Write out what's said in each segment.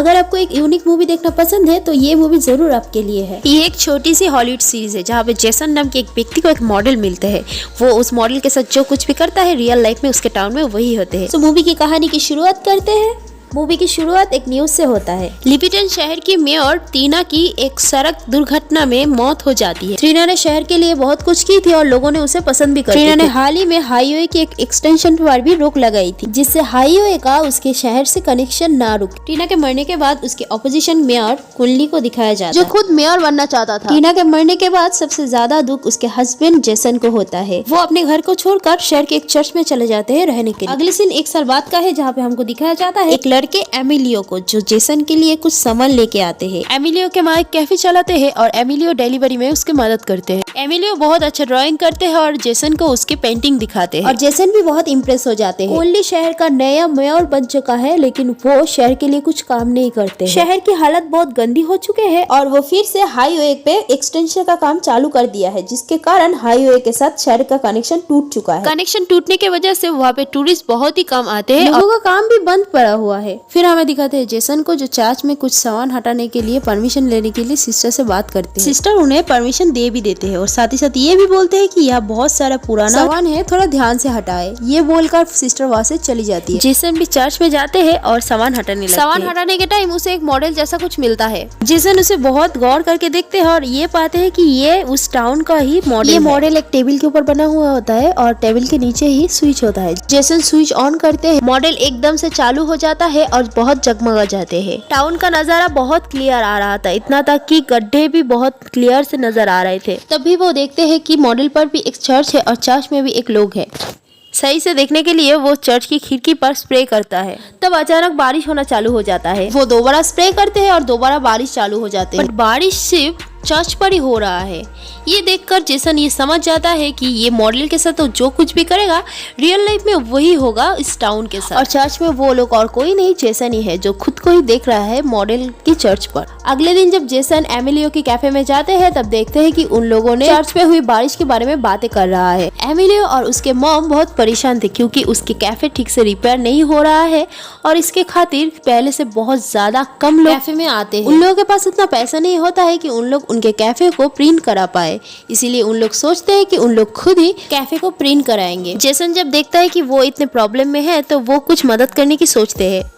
अगर आपको एक यूनिक मूवी देखना पसंद है तो ये मूवी जरूर आपके लिए है। ये एक छोटी सी हॉलीवुड सीरीज है जहाँ पे जेसन नाम के एक व्यक्ति को एक मॉडल मिलते हैं। वो उस मॉडल के साथ जो कुछ भी करता है रियल लाइफ में उसके टाउन में वही होते हैं। तो मूवी की कहानी की शुरुआत करते हैं। मूवी की शुरुआत एक न्यूज से होता है। लिपिटन शहर की मेयर टीना की एक सड़क दुर्घटना में मौत हो जाती है। टीना ने शहर के लिए बहुत कुछ की थी और लोगों ने उसे पसंद भी कर। टीना ने हाल ही में हाईवे की एक एक्सटेंशन पर भी रोक लगाई थी जिससे हाईवे का उसके शहर से कनेक्शन ना रुके। टीना के मरने के बाद उसके ऑपोजिशन मेयर कुंडली को दिखाया जाता है जो खुद मेयर बनना चाहता था। टीना के मरने के बाद सबसे ज्यादा दुख उसके हस्बैंड जेसन को होता है। वो अपने घर को छोड़कर शहर के एक चर्च में चले जाते हैं रहने के लिए। अगले सीन 1 साल बाद का है जहाँ पे हमको दिखाया जाता है एक लड़के एमिलियो को जो जेसन के लिए कुछ सामान लेके आते हैं। एमिलियो के माँ एक कैफे चलाते हैं और एमिलियो डिलीवरी में उसकी मदद करते हैं। एमिलियो बहुत अच्छा ड्राइंग करते हैं और जेसन को उसकी पेंटिंग दिखाते हैं और जेसन भी बहुत इम्प्रेस हो जाते हैं। ओनली शहर का नया मेयर बन चुका है लेकिन वो शहर के लिए कुछ काम नहीं करते। शहर की हालत बहुत गंदी हो चुके हैं और वो फिर से हाईवे पे एक्सटेंशन का काम चालू कर दिया है जिसके कारण हाईवे के साथ शहर का कनेक्शन टूट चुका है। कनेक्शन टूटने की वजह से वहाँ पे टूरिस्ट बहुत ही कम आते हैं। लोगों का काम भी बंद पड़ा हुआ है। फिर हमें दिखाते हैं जेसन को जो चर्च में कुछ सामान हटाने के लिए परमिशन लेने के लिए सिस्टर से बात करते हैं। सिस्टर उन्हें परमिशन दे भी देते हैं और साथ ही साथ ये भी बोलते हैं कि यह बहुत सारा पुराना सामान है, थोड़ा ध्यान से हटाए। ये बोलकर सिस्टर वहाँ से चली जाती है। जेसन भी चर्च में जाते हैं और सामान हटाने लगते हैं। सामान हटाने के टाइम उसे एक मॉडल जैसा कुछ मिलता है। जेसन उसे बहुत गौर करके देखते हैं और ये पाते हैं कि ये उस टाउन का ही मॉडल। ये मॉडल एक टेबल के ऊपर बना हुआ होता है और टेबल के नीचे ही स्विच होता है। जेसन स्विच ऑन करते हैं, मॉडल एकदम से चालू हो जाता है और बहुत जगमगा जाते हैं। टाउन का नजारा बहुत क्लियर आ रहा था, इतना तक कि गड्ढे भी बहुत क्लियर से नजर आ रहे थे। तभी वो देखते हैं कि मॉडल पर भी एक चर्च है और चर्च में भी एक लोग है। सही से देखने के लिए वो चर्च की खिड़की पर स्प्रे करता है। तब अचानक बारिश होना चालू हो जाता है। वो दोबारा स्प्रे करते हैं और दोबारा बारिश चालू हो जाती है। बारिश सिर्फ चर्च पर ही हो रहा है। ये देखकर जेसन ये समझ जाता है कि ये मॉडल के साथ तो जो कुछ भी करेगा रियल लाइफ में वही होगा इस टाउन के साथ। और चर्च में वो लोग और कोई नहीं जेसन ही है जो खुद को ही देख रहा है मॉडल की चर्च पर। अगले दिन जब जेसन एमिलियो की कैफे में जाते हैं तब देखते हैं कि उन लोगों ने चर्च में हुई बारिश के बारे में बातें कर रहा है। एमिलियो और उसके मॉम बहुत परेशान थे क्योंकि उसके कैफे ठीक से रिपेयर नहीं हो रहा है और इसके खातिर पहले से बहुत ज्यादा कम लोग कैफे में आते हैं। उन लोगों के पास इतना पैसा नहीं होता है कि उन लोग उनके कैफे को प्रिंट करा पाए, इसीलिए उन लोग सोचते हैं कि उन लोग खुद ही कैफे को प्रिंट कराएंगे। जेसन जब देखता है कि वो इतने प्रॉब्लम में है तो वो कुछ मदद करने की सोचते हैं।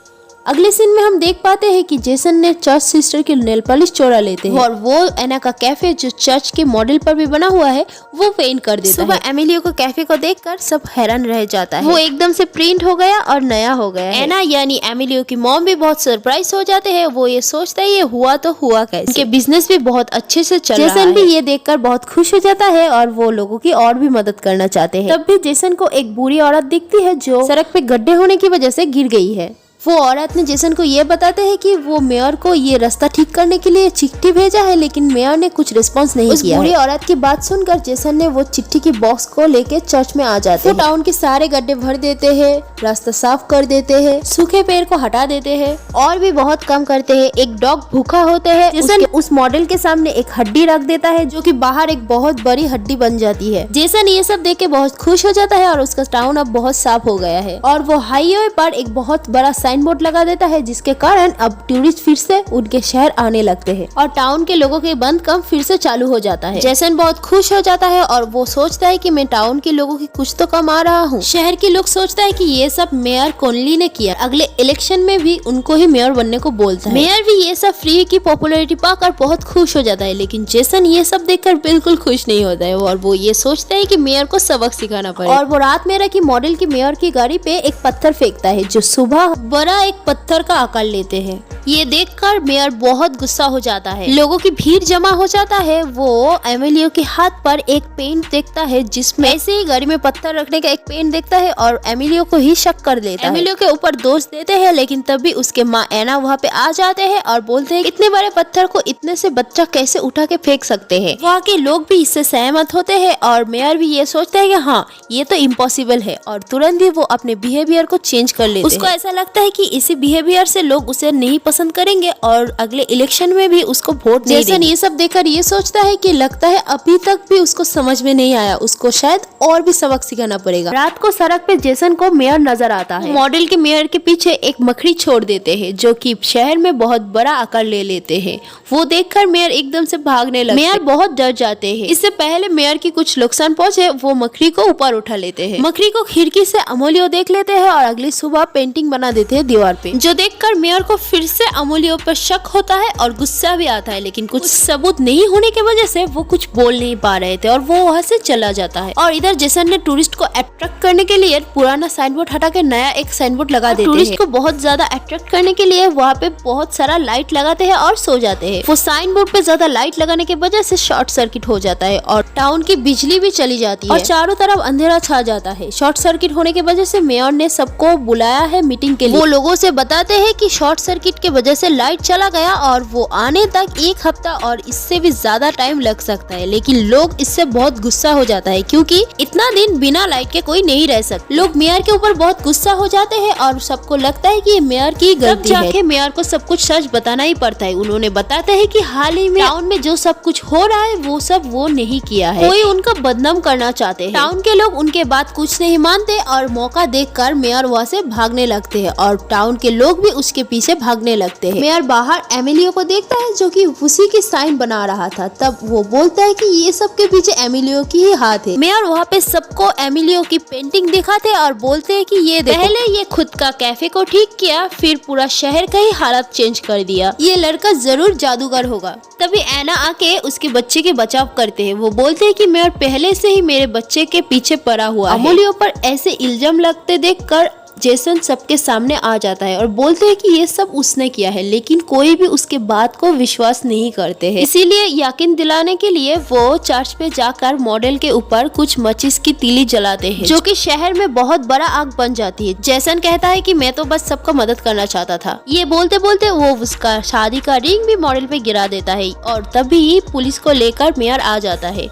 अगले सीन में हम देख पाते हैं कि जेसन ने चर्च सिस्टर की नेल पॉलिश चोरा लेते हैं और वो एना का कैफे जो चर्च के मॉडल पर भी बना हुआ है वो पेंट कर देता है। सुबह एमिलियो को कैफे को देखकर सब हैरान रह जाता है। वो एकदम से प्रिंट हो गया और नया हो गया है। एना यानी एमिलियो की मॉम भी बहुत सरप्राइज हो जाते हैं। वो ये सोचता है ये हुआ तो हुआ कैसे। उनके बिजनेस भी बहुत अच्छे से चल रहा है। जेसन भी ये देखकर बहुत खुश हो जाता है और वो लोगों की और भी मदद करना चाहते हैं। तब भी जेसन को एक बुरी औरत दिखती है जो सड़क पे गड्ढे होने की वजह से गिर गई है। वो औरत ने जेसन को ये बताते हैं कि वो मेयर को ये रास्ता ठीक करने के लिए चिट्ठी भेजा है लेकिन मेयर ने कुछ रिस्पांस नहीं किया। उस बुरी औरत की बात सुनकर जेसन ने वो चिट्ठी की बॉक्स को लेके चर्च में आ जाते हैं। वो टाउन के सारे गड्ढे भर देते हैं, रास्ता साफ कर देते हैं, सूखे पेड़ को हटा देते हैं और भी बहुत कम करते हैं। एक डॉग भूखा होते हैं। जेसन उस मॉडल के सामने एक हड्डी रख देता है जो कि बाहर एक बहुत बड़ी हड्डी बन जाती है। जेसन ये सब देख के बहुत खुश हो जाता है और उसका टाउन अब बहुत साफ हो गया है और वो हाईवे पर एक बहुत बड़ा बोर्ड लगा देता है जिसके कारण अब टूरिस्ट फिर से उनके शहर आने लगते हैं और टाउन के लोगों के बंद कम फिर से चालू हो जाता है। जेसन बहुत खुश हो जाता है और वो सोचता है कि मैं टाउन के लोगों की कुछ तो कमा रहा हूँ। शहर के लोग सोचता है कि ये सब मेयर कुंडली ने किया। अगले इलेक्शन में भी उनको ही मेयर बनने को बोलता है। मेयर भी ये सब फ्री की पॉपुलैरिटी पाकर बहुत खुश हो जाता है लेकिन जेसन ये सब देखकर बिल्कुल खुश नहीं होता है और वो ये सोचता है कि मेयर को सबक सिखाना पड़े। और वो रात में रखी मॉडल की मेयर की गाड़ी पे एक पत्थर फेंकता है जो सुबह बड़ा एक पत्थर का आकार लेते हैं। ये देखकर मेयर बहुत गुस्सा हो जाता है। लोगों की भीड़ जमा हो जाता है। वो एमिलियो के हाथ पर एक पेंट देखता है जिसमें ऐसे ही गाड़ी में पत्थर रखने का एक पेंट देखता है और एमिलियो को ही शक कर देता है। एमिलियो के ऊपर दोष देते हैं लेकिन तभी उसके माँ एना वहाँ पे आ जाते हैं और बोलते हैं इतने बड़े पत्थर को इतने से बच्चा कैसे उठा के फेंक सकते हैं। वहाँ के लोग भी इससे सहमत होते हैं और मेयर भी ये सोचता है कि हाँ ये तो इम्पॉसिबल है और तुरंत ही वो अपने बिहेवियर को चेंज कर लेते हैं। उसको ऐसा लगता है कि इसी बिहेवियर से लोग उसे नहीं पसंद करेंगे और अगले इलेक्शन में भी उसको वोट नहीं देंगे। जेसन ये सब देखकर ये सोचता है कि लगता है अभी तक भी उसको समझ में नहीं आया, उसको शायद और भी सबक सिखाना पड़ेगा। रात को सड़क पे जेसन को मेयर नजर आता है। मॉडल के मेयर के पीछे एक मकड़ी छोड़ देते हैं जो कि शहर में बहुत बड़ा आकार ले लेते हैं। वो देखकर मेयर एकदम से भागने लगते हैं। मेयर बहुत डर जाते हैं। इससे पहले मेयर की कुछ नुकसान पहुंचे, वो मकड़ी को ऊपर उठा लेते हैं। मकड़ी को खिड़की से अमूल्यो देख लेते हैं और अगली सुबह पेंटिंग बना देते हैं दीवार पे, जो देखकर मेयर को फिर से अमूल्यो पर शक होता है और गुस्सा भी आता है, लेकिन कुछ सबूत नहीं होने की वजह से वो कुछ बोल नहीं पा रहे थे और वो वहाँ से चला जाता है। और इधर जेसन ने टूरिस्ट को अट्रैक्ट करने के लिए पुराना साइन बोर्ड हटा के नया एक साइन बोर्ड लगा देते हैं। टूरिस्ट को बहुत ज्यादा अट्रैक्ट करने के लिए वहाँ पे बहुत सारा लाइट लगाते हैं और सो जाते हैं। वो साइन बोर्ड पे ज्यादा लाइट लगाने की वजह से शॉर्ट सर्किट हो जाता है और टाउन की बिजली भी चली जाती है और चारों तरफ अंधेरा छा जाता है। शॉर्ट सर्किट होने की वजह से मेयर ने सबको बुलाया है मीटिंग के लिए। वो लोगों से बताते हैं कि शॉर्ट सर्किट की वजह से लाइट चला गया और वो आने तक 1 हफ्ता और इससे भी ज्यादा टाइम लग सकता है, लेकिन लोग इससे बहुत गुस्सा हो जाता है क्योंकि इतना दिन बिना लाइट के कोई नहीं रह सकता। लोग मेयर के ऊपर बहुत गुस्सा हो जाते हैं और सबको लगता है कि ये मेयर की गलती है। जाके मेयर को सब कुछ सच बताना ही पड़ता है। उन्होंने बताते हैं कि हाल ही में टाउन में जो सब कुछ हो रहा है वो सब वो नहीं किया है, कोई उनका बदनाम करना चाहते हैं। टाउन के लोग उनके बात कुछ नहीं मानते और मौका देखकर मेयर वहाँ से भागने लगते हैं और टाउन के लोग भी उसके पीछे भागने लगते हैं। मेयर बाहर एमिलियो को देखता है जो कि उसी की साइन बना रहा था। तब वो बोलता है कि ये सब के पीछे एमिलियो की ही हाथ है। मेयर वहाँ पे सबको एमिलियो की पेंटिंग दिखाते और बोलते हैं कि ये पहले ये खुद का कैफे को ठीक किया, फिर पूरा शहर का ही हालत चेंज कर दिया, ये लड़का जरूर जादूगर होगा। तभी एना आके उसके बच्चे के बचाव करते हैं। वो बोलते हैं कि मेयर पहले से ही मेरे बच्चे के पीछे पड़ा हुआ है। अमूल्यो पर ऐसे इल्जाम लगते देखकर जेसन सबके सामने आ जाता है और बोलते हैं कि ये सब उसने किया है, लेकिन कोई भी उसके बात को विश्वास नहीं करते हैं। इसीलिए यकीन दिलाने के लिए वो चर्च पे जाकर मॉडल के ऊपर कुछ माचिस की तीली जलाते हैं, जो कि शहर में बहुत बड़ा आग बन जाती है। जेसन कहता है कि मैं तो बस सबको मदद करना चाहता था। ये बोलते बोलते वो उसका शादी का रिंग भी मॉडल पे गिरा देता है और तभी पुलिस को लेकर मेयर आ जाता है।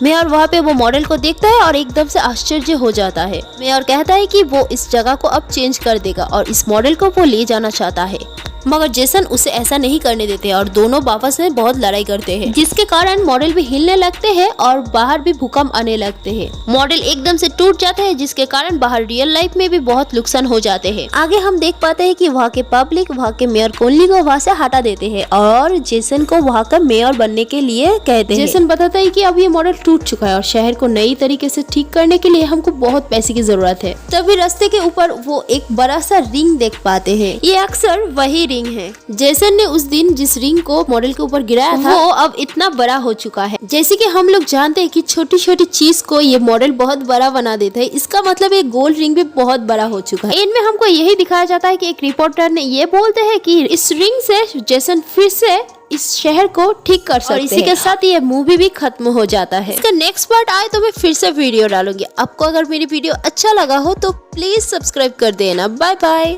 मेयर वहाँ पे वो मॉडल को देखता है और एकदम से आश्चर्य हो जाता है। मेयर कहता है कि वो इस जगह को अब चेंज कर देगा और इस मॉडल को वो ले जाना चाहता है, मगर जेसन उसे ऐसा नहीं करने देते और दोनों आपस में बहुत लड़ाई करते हैं, जिसके कारण मॉडल भी हिलने लगते हैं और बाहर भी भूकंप आने लगते हैं। मॉडल एकदम से टूट जाते हैं, जिसके कारण बाहर रियल लाइफ में भी बहुत नुकसान हो जाते हैं। आगे हम देख पाते हैं कि वहाँ के पब्लिक वहाँ के मेयर कोनली को वहाँ से हटा देते हैं और जेसन को वहाँ का मेयर बनने के लिए कहते हैं। जेसन बताता है कि अब ये मॉडल टूट चुका है और शहर को नई तरीके से ठीक करने के लिए हमको बहुत पैसे की जरूरत है। तभी रास्ते के ऊपर वो एक बड़ा सा रिंग देख पाते हैं। ये अक्सर वही रिंग है। जेसन ने उस दिन जिस रिंग को मॉडल के ऊपर गिराया था वो अब इतना बड़ा हो चुका है। जैसे कि हम लोग जानते हैं कि छोटी छोटी चीज को ये मॉडल बहुत बड़ा बना देता है, इसका मतलब ये गोल्ड रिंग भी बहुत बड़ा हो चुका है। इनमें हमको यही दिखाया जाता है कि एक रिपोर्टर ने ये बोलते हैं कि इस रिंग से जेसन फिर से इस शहर को ठीक कर सकते हैं। और इसी के साथ ये मूवी भी खत्म हो जाता है। इसका नेक्स्ट पार्ट आए तो मैं फिर से वीडियो डालूंगी। आपको अगर मेरी वीडियो अच्छा लगा हो तो प्लीज सब्सक्राइब कर देना। Bye bye.